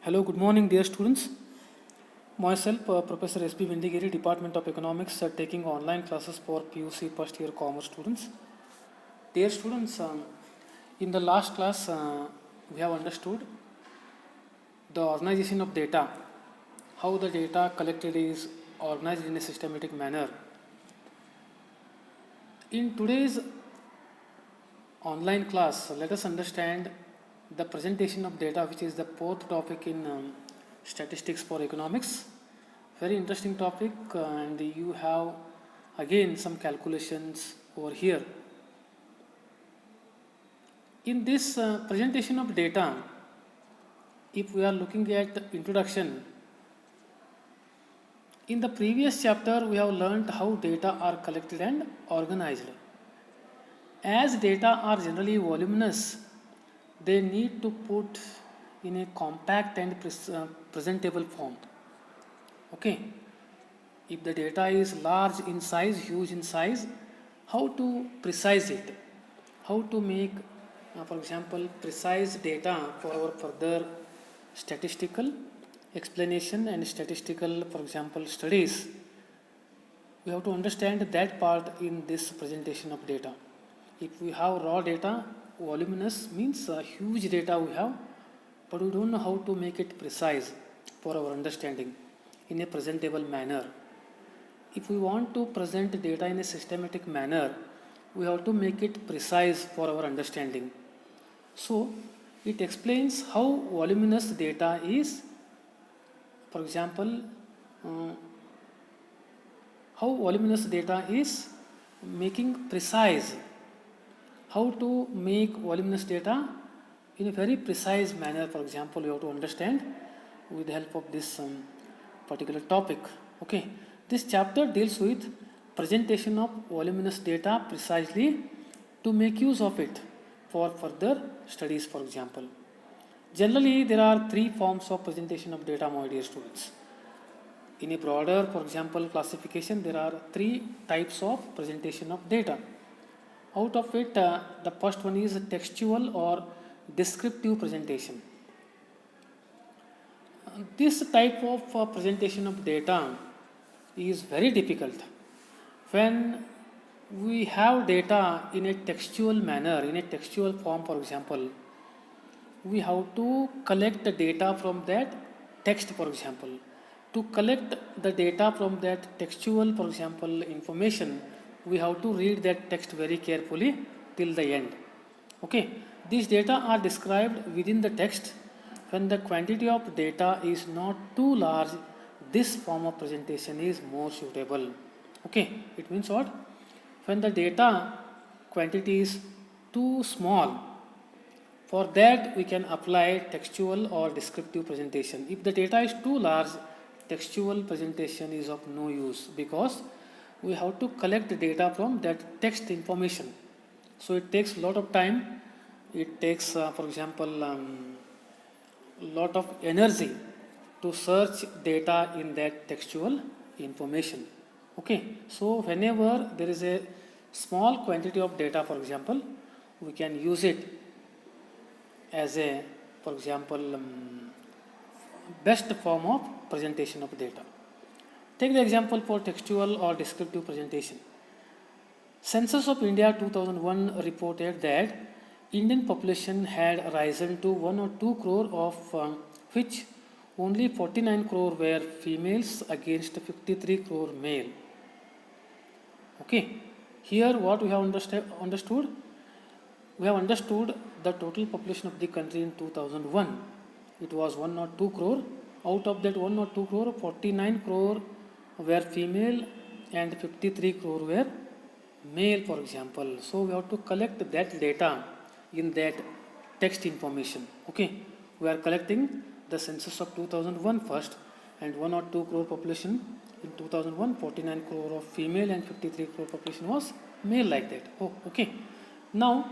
Hello, good morning, dear students. Myself, Professor S.P. Vindigiri, Department of Economics, taking online classes for PUC first year commerce students. Dear students, in the last class, we have understood the organization of data, how the data collected is organized in a systematic manner. In today's online class, let us understand the presentation of data, which is the fourth topic in statistics for economics. Very interesting topic, and you have again some calculations over here. In this presentation of data, if we are looking at introduction, in the previous chapter we have learned how data are collected and organized. As data are generally voluminous, they need to put in a compact and presentable form. Okay, if the data is large in size, huge in size, how to precise it, how to make for example precise data for our further statistical explanation and statistical, for example, studies. We have to understand that part in this presentation of data. If we have raw data, voluminous means huge data we have, but we don't know how to make it precise for our understanding in a presentable manner. If we want to present data in a systematic manner, we have to make it precise for our understanding. So, it explains how voluminous data is. For example, how voluminous data is making precise. How to make voluminous data in a very precise manner, for example, you have to understand with the help of this particular topic. Okay, this chapter deals with presentation of voluminous data precisely to make use of it for further studies, for example. Generally, there are three forms of presentation of data, my dear students. In a broader, for example, classification, there are three types of presentation of data. Out of it, the first one is textual or descriptive presentation. This type of presentation of data is very difficult. When we have data in a textual manner, in a textual form, for example, we have to collect the data from that text, for example. To collect the data from that textual, for example, information, we have to read that text very carefully till the end. Okay, these data are described within the text. When the quantity of data is not too large, this form of presentation is more suitable. Okay, it means what? When the data quantity is too small, for that we can apply textual or descriptive presentation. If the data is too large, textual presentation is of no use because we have to collect the data from that text information. So it takes a lot of time. It takes, for example, lot of energy to search data in that textual information. Okay, so whenever there is a small quantity of data, for example, we can use it as a, for example, best form of presentation of data. Take the example for textual or descriptive presentation. Census of India 2001 reported that Indian population had risen to 1 or 2 crore, of which only 49 crore were females against 53 crore male. Okay, here what we have understood? We have understood the total population of the country in 2001. It was 1 or 2 crore. Out of that 1 or 2 crore, 49 crore were female and 53 crore were male, for example. So we have to collect that data in that text information. Okay, we are collecting the census of 2001 first, and 1 or 2 crore population in 2001, 49 crore of female and 53 crore population was male, like that. Oh, okay. Now,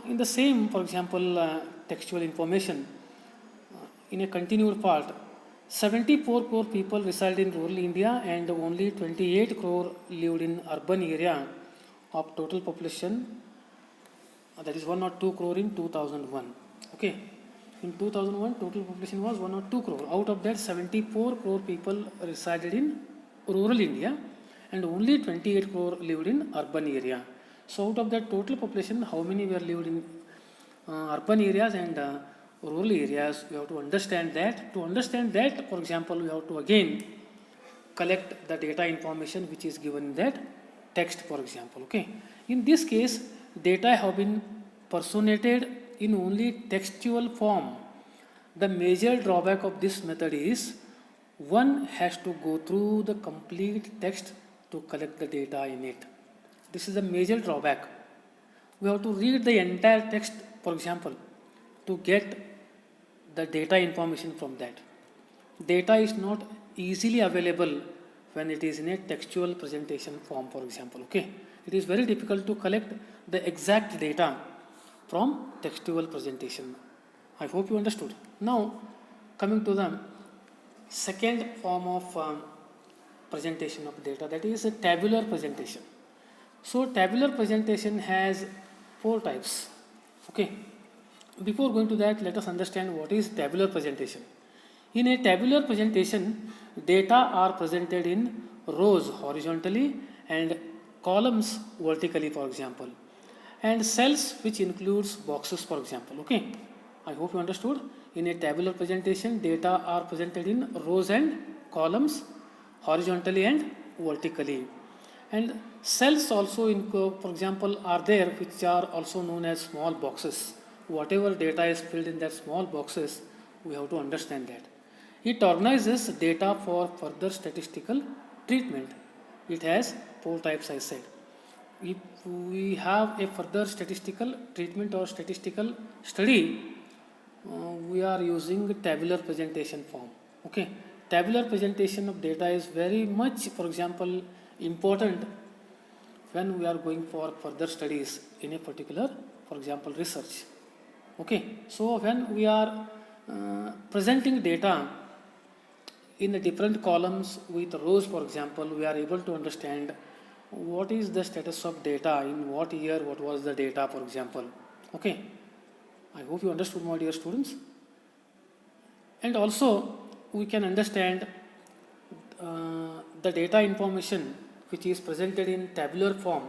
in the same, for example, textual information, in a continued part, 74 crore people reside in rural India and only 28 crore lived in urban area of total population, that is 1 or 2 crore in 2001. Okay, In 2001, total population was 102 crore. Out of that, 74 crore people resided in rural India and only 28 crore lived in urban area. So out of that total population, how many were lived in urban areas and rural areas? We have to understand that. To understand that, for example, we have to again collect the data information which is given in that text, for example. Okay. In this case, data have been personated in only textual form. The major drawback of this method is one has to go through the complete text to collect the data in it. This is a major drawback. We have to read the entire text, for example, to get the data information from that. Data is not easily available when it is in a textual presentation form, for example. Okay, it is very difficult to collect the exact data from textual presentation. I hope you understood. Now, coming to the second form of presentation of data, that is a tabular presentation. So, tabular presentation has 4 types. Okay. Before going to that, let us understand what is tabular presentation. In a tabular presentation, data are presented in rows horizontally and columns vertically, for example, and cells which includes boxes, for example. Okay, I hope you understood. In a tabular presentation, data are presented in rows and columns horizontally and vertically, and cells also for example are there which are also known as small boxes. Whatever data is filled in that small boxes, we have to understand that. It organizes data for further statistical treatment. It has 4 types, I said. If we have a further statistical treatment or statistical study, we are using tabular presentation form. Okay, tabular presentation of data is very much, for example, important when we are going for further studies in a particular, for example, research. Okay, so when we are presenting data in the different columns with rows, for example, we are able to understand what is the status of data, in what year, what was the data, for example. Okay, I hope you understood, my dear students. And also, we can understand the data information which is presented in tabular form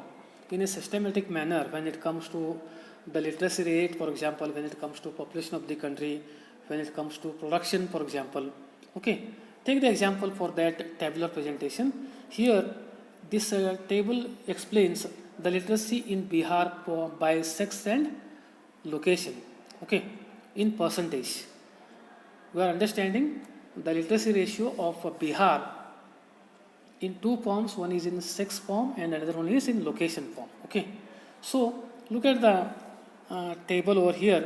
in a systematic manner when it comes to the literacy rate, for example, when it comes to population of the country, when it comes to production, for example. Okay, take the example for that tabular presentation. Here, this table explains the literacy in Bihar by sex and location. Okay, in percentage. We are understanding the literacy ratio of Bihar in 2 forms. One is in sex form and another one is in location form. Okay, so look at the table over here.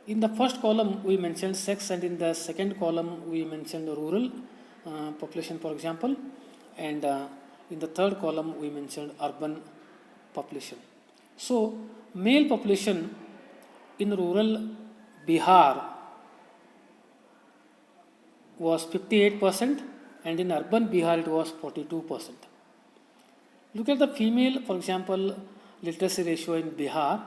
In the first column we mentioned sex, and in the second column we mentioned rural population, for example, and in the third column we mentioned urban population. So male population in rural Bihar was 58% and in urban Bihar it was 42%. Look at the female, for example, literacy ratio in Bihar.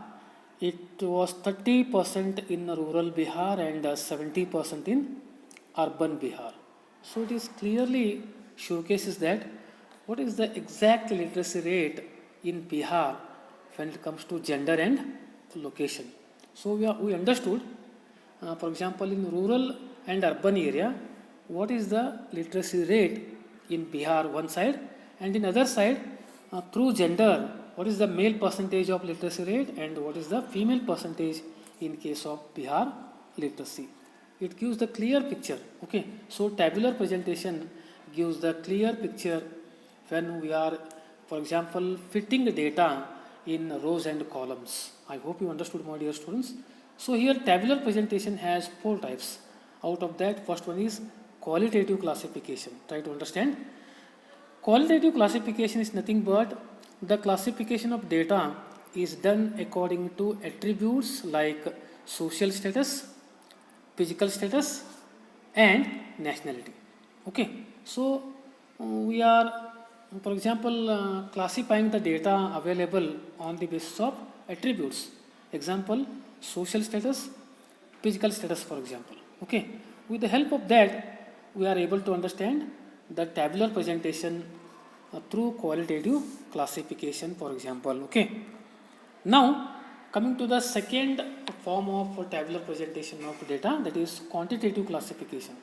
It was 30% in rural Bihar and 70% in urban Bihar. So it is clearly showcases that what is the exact literacy rate in Bihar when it comes to gender and location. So we understood, for example, in rural and urban area, what is the literacy rate in Bihar one side, and in other side through gender, what is the male percentage of literacy rate and what is the female percentage in case of Bihar literacy. It gives the clear picture. Okay, so tabular presentation gives the clear picture when we are, for example, fitting the data in rows and columns. I hope you understood, my dear students. So here tabular presentation has 4 types. Out of that, first one is qualitative classification. Try to understand. Qualitative classification is nothing but the classification of data is done according to attributes like social status, physical status, and nationality. Okay, so we are, for example, classifying the data available on the basis of attributes. Example, social status, physical status, for example. Okay, with the help of that, we are able to understand the tabular presentation through qualitative classification, for example. Okay, now coming to the second form of tabular presentation of data, that is quantitative classification.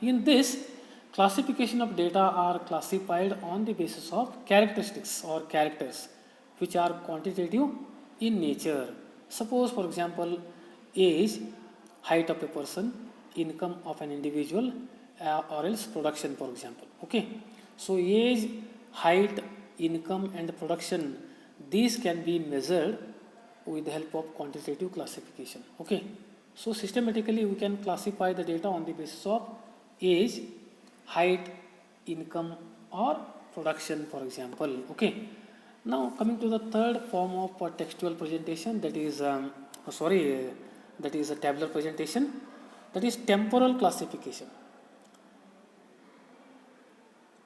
In this, classification of data are classified on the basis of characteristics or characters which are quantitative in nature. Suppose, for example, age, height of a person, income of an individual, or else production, for example. Okay, so age, height, income, and production, these can be measured with the help of quantitative classification. Okay, so systematically we can classify the data on the basis of age, height, income, or production, for example. Okay, now coming to the third form of textual presentation, that is that is a tabular presentation, that is temporal classification.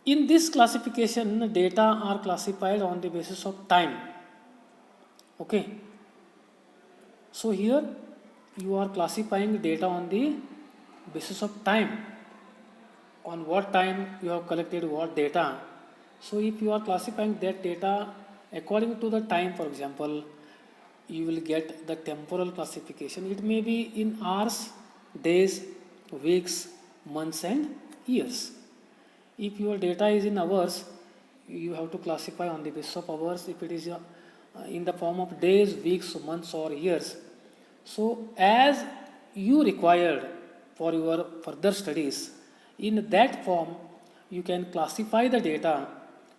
In this classification, data are classified on the basis of time. Okay, so here you are classifying data on the basis of time, on what time you have collected what data. So if you are classifying that data according to the time, for example, you will get the temporal classification. It may be in hours, days, weeks, months, and years. If your data is in hours, you have to classify on the basis of hours. If it is in the form of days, weeks, months, or years, so as you required for your further studies, in that form you can classify the data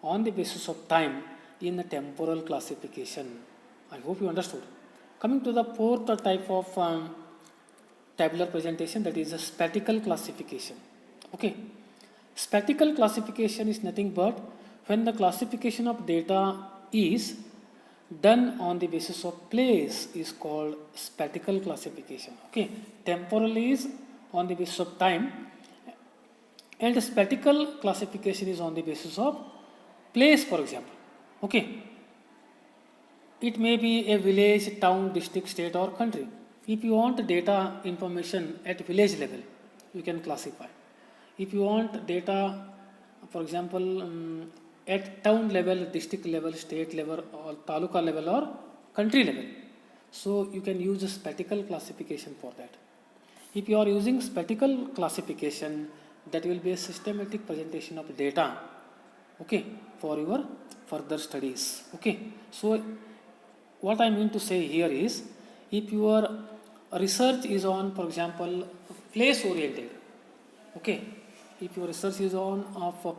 on the basis of time in the temporal classification. I hope you understood. Coming to the fourth type of tabular presentation, that is a spatial classification. Okay, spatial classification is nothing but when the classification of data is done on the basis of place is called spatial classification. Okay, temporal is on the basis of time, and spatial classification is on the basis of place, for example. Okay, it may be a village, town, district, state, or country. If you want data information at village level, you can classify. If you want data, for example, at town level, district level, state level, or taluka level, or country level, so you can use a spatial classification for that. If you are using spatial classification, that will be a systematic presentation of data, okay, for your further studies. Okay, so what I mean to say here is, if your research is on, for example, place oriented, okay, if your research is on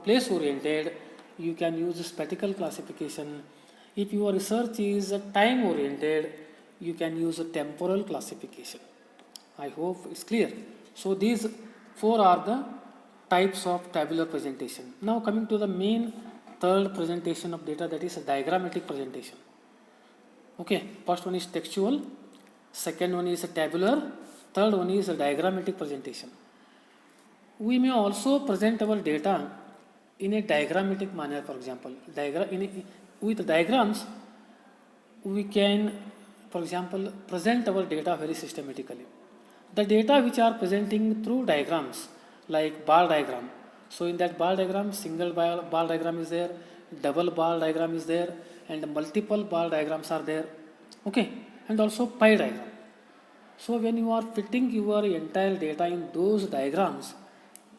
place oriented, you can use spatial classification. If your research is time oriented, you can use a temporal classification. I hope it's clear. So these four are the types of tabular presentation. Now coming to the main third presentation of data, that is a diagrammatic presentation. Okay, first one is textual, second one is a tabular, third one is a diagrammatic presentation. We may also present our data in a diagrammatic manner, for example. With diagrams, we can, for example, present our data very systematically. The data which are presenting through diagrams, like bar diagram. So in that bar diagram, single bar diagram is there, double bar diagram is there, and multiple bar diagrams are there. Okay, and also pie diagram. So when you are fitting your entire data in those diagrams,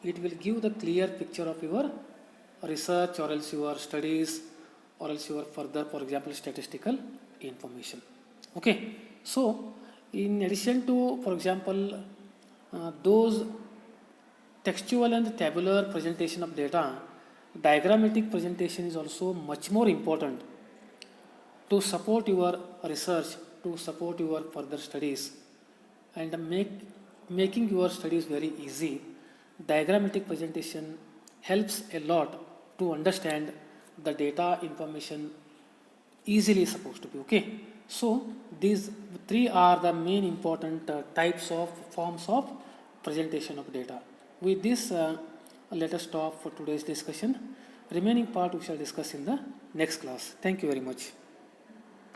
it will give the clear picture of your research, or else your studies, or else your further, for example, statistical information. Okay, so in addition to, for example, those textual and tabular presentation of data, diagrammatic presentation is also much more important to support your research, to support your further studies, and making your studies very easy. Diagrammatic presentation helps a lot to understand the data information easily supposed to be. Okay, so these three are the main important types of forms of presentation of data. With this, let us stop for today's discussion. Remaining part we shall discuss in the next class. Thank you very much.